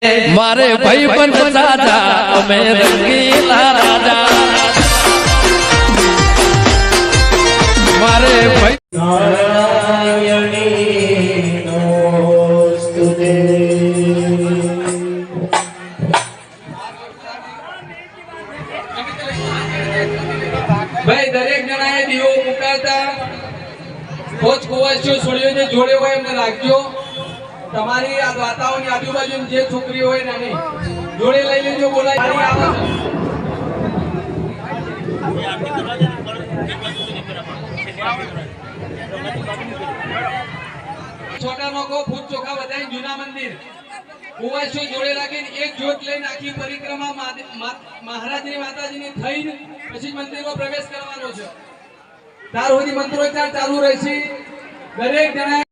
मारे भाई बन राजा मैं रंगीला राजा मारे भाई भाई दरेक जणाए દીવો મુકાતા કોચ કોવાસ્યો છોડીઓને જોડે હોય એમને રાખજો તમારી આ વાતાવરણની આજુબાજુ જે છોકરી હોય ને જોડે લઈ લેજો બોલાય छोटा नोको फूट चोखा बताई जूना मंदिर कुवासो जोड़े રાખીને એક જોત લઈને આખી પરિક્રમા મહારાજની માતાજીની થઈને પછી મંદિરમાં પ્રવેશ કરવાનો છે ત્યાર સુધી મંત્રોચ્ચાર ચાલુ રહેશે દરેક જણા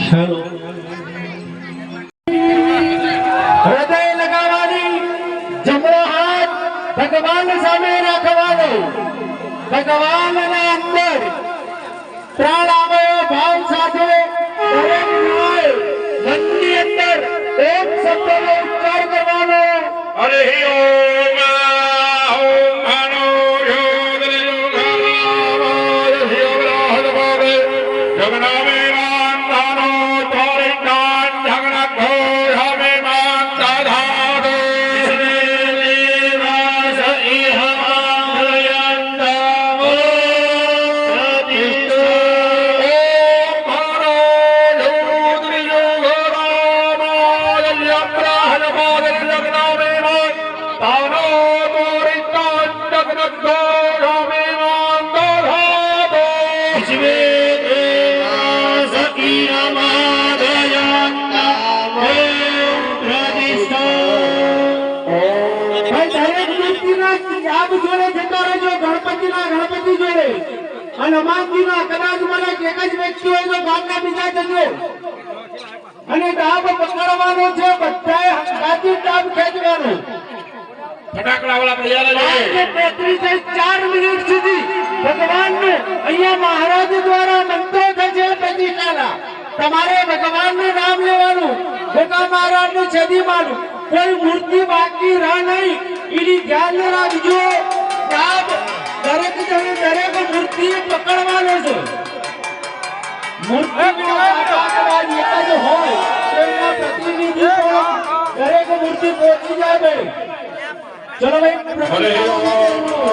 हेलो हृदय लगावानी जमणो हाथ भगवान सामे राखवानो भगवान ने अंदर प्राण आवयो भाव साथे दरेक न्याय मननी अंदर एक शब्द नो उच्चार करवानो अरे ओम ओम हनो योगले योगारामाय योगराहदवारे जगन्नाथ कदाच मला एक ज व्यक्ति हो तो गामना बीजा जजो અને ડાબ પકડવાનો છે બધાએ હંગાથી ડાબ ખેંચવાનો ફટાકડા વાળા તૈયાર છે 33 થી 4 મિનિટ સુધી ભગવાનનું અહીંયા મહારાજ દ્વારા મંત્રો થશે પ્રતિષ્ઠાના તમારે ભગવાનનું નામ લેવાનું ભોકા મહારાજની છદી માનું કોઈ મૂર્તિ બાકી રહે નહીં એની ધ્યાન રાખજો ડાબ દરેક જણે દરેક મૂર્તિ પકડવાનો છે मूर्ति जो हो प्रतिनिधि दरेक मूर्ति पहुंची जाए चलो भाई जय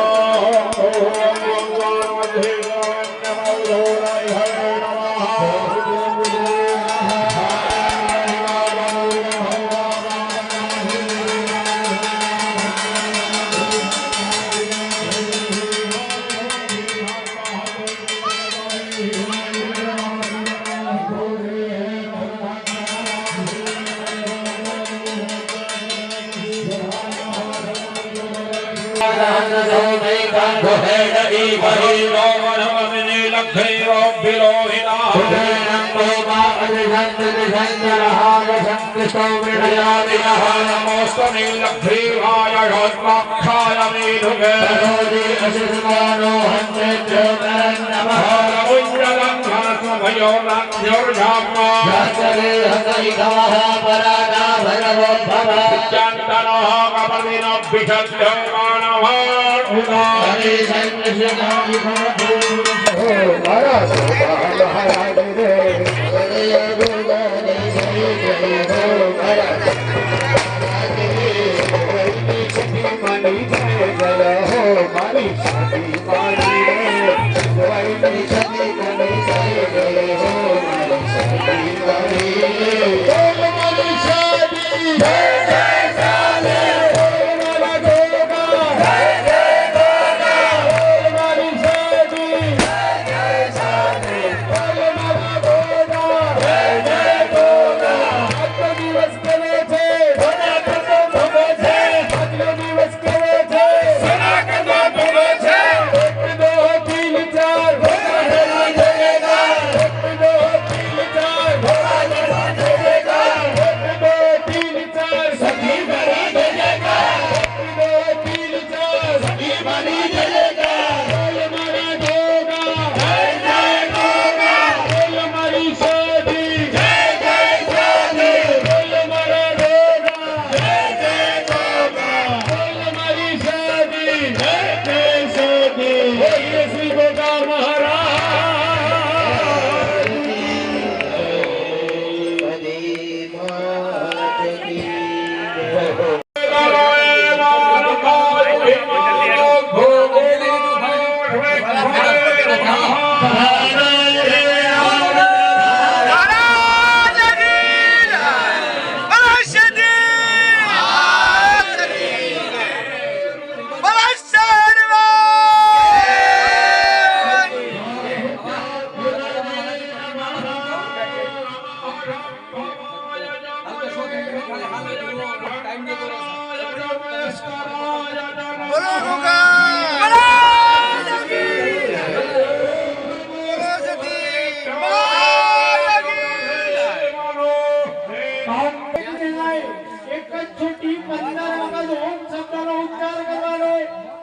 એક જ છૂટી 15 વખત ઓમ શબ્દનો ઉચ્ચાર કરવાનો.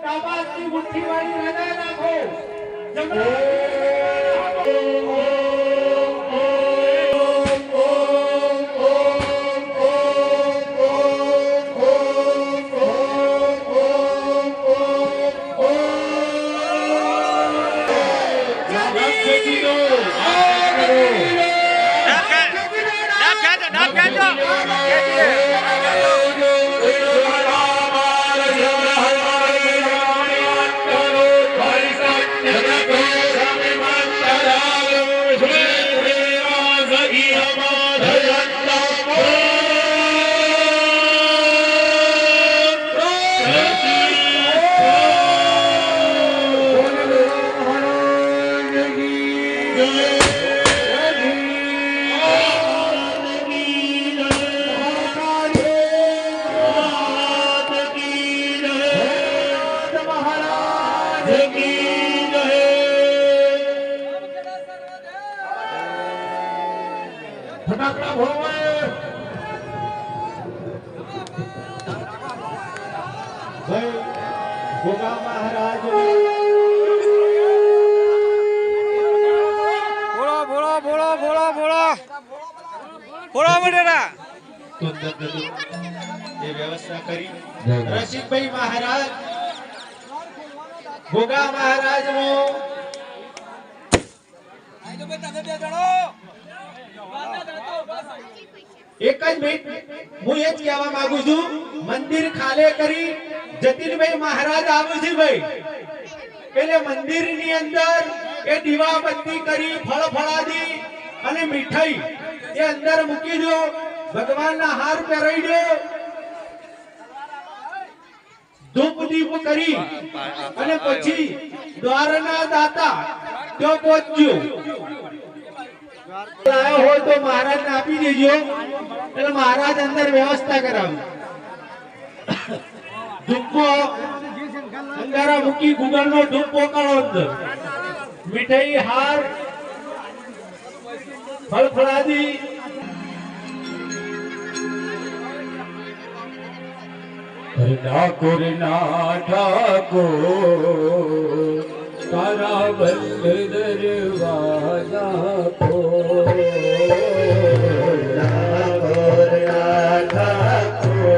ડાબા હાથની મુઠ્ઠી વાળી હૃદય રાખો. ફટાકડા ભોળવાય. જય ગોગા મહારાજ. બોલો વડેરા. એ વ્યવસ્થા કરી રસિકભાઈ મહારાજ ગોગા મહારાજ નો એક જ મિનિટ હું એ જ કહેવા માંગુ છું. મંદિર ખાલે કરી જતીનભાઈ મહારાજ આવે છે ભાઈ, એટલે મંદિરની અંદર એ દીવાબત્તી કરી ફળ ફળાદી અને મીઠાઈ એ અંદર મૂકી દો. ભગવાનના હાર પહેરાવી દો. ધૂપ દીપ કરી અને પછી દ્વારના દાતા ત્યાં પહોંચજો. લાયો હોય તો મહારાજ ને આપી દેજો, એટલે મહારાજ અંદર વ્યવસ્થા કરાવે. ધૂપો અંગારા મૂકી ગુગળનો ધૂપ પોકાળો અંદર, મીઠાઈ હાર ફળ ફળાદી ઠાકોર ના ઠાકોર તારા બંધ દરવાજા ખોલ. ઠાકોર ના ઠાકોર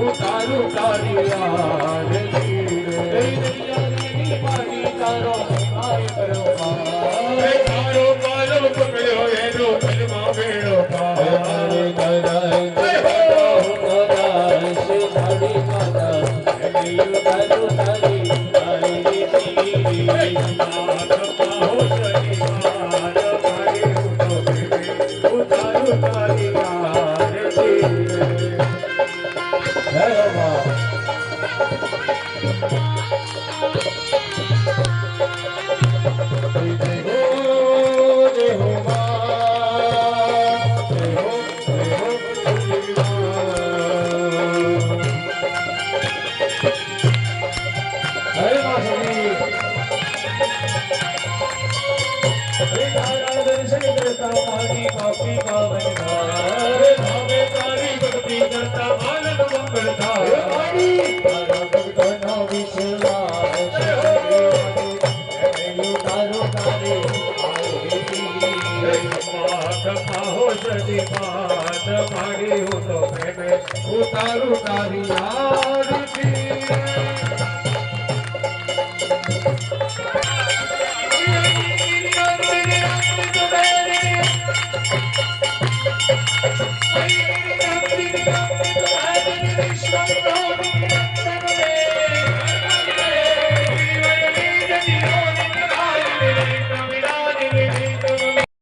ઉતારું તારી તારો પાલો પકડ્યો એનો પલમાં વેળો ઉતારું તારી ઉતારું તારી યાર